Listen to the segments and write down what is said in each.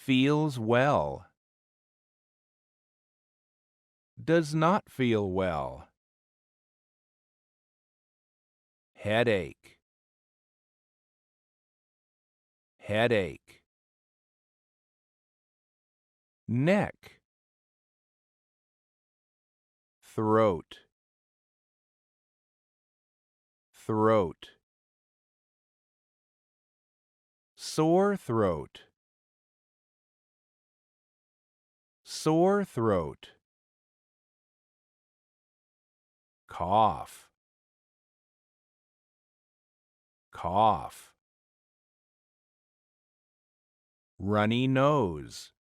Feels well. Does not feel well. Headache. Headache. Neck. Throat. Throat. Sore throat. Sore throat. Cough. Cough. Runny nose.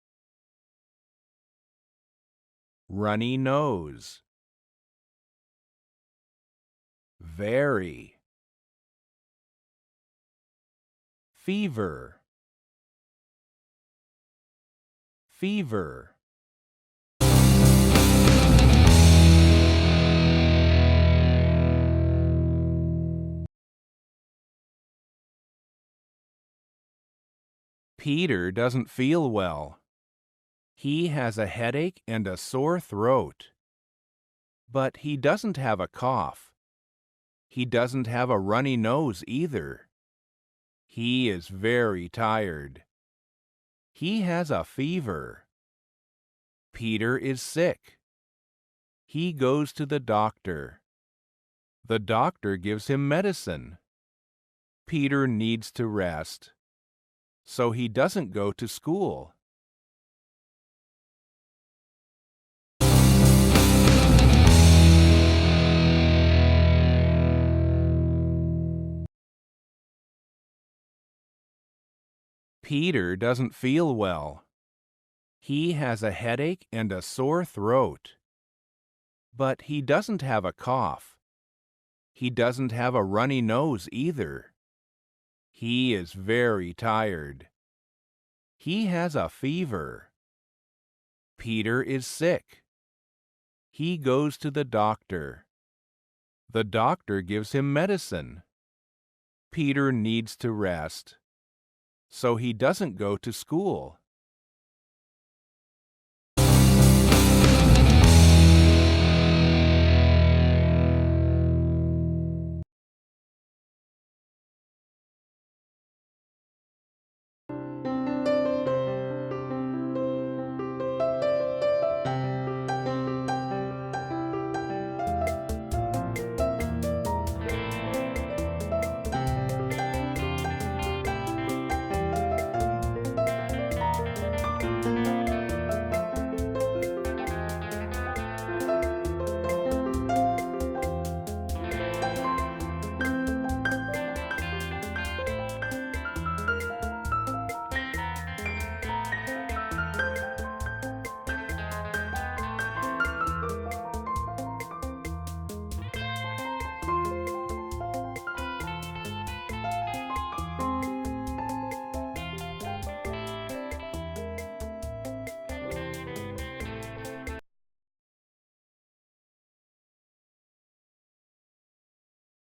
Runny nose. Very. Fever. Fever. Peter doesn't feel well. He has a headache and a sore throat. But he doesn't have a cough. He doesn't have a runny nose either. He is very tired. He has a fever. Peter is sick. He goes to the doctor. The doctor gives him medicine. Peter needs to rest, so he doesn't go to school. Peter doesn't feel well. He has a headache and a sore throat. But he doesn't have a cough. He doesn't have a runny nose either. He is very tired. He has a fever. Peter is sick. He goes to the doctor. The doctor gives him medicine. Peter needs to rest, so he doesn't go to school.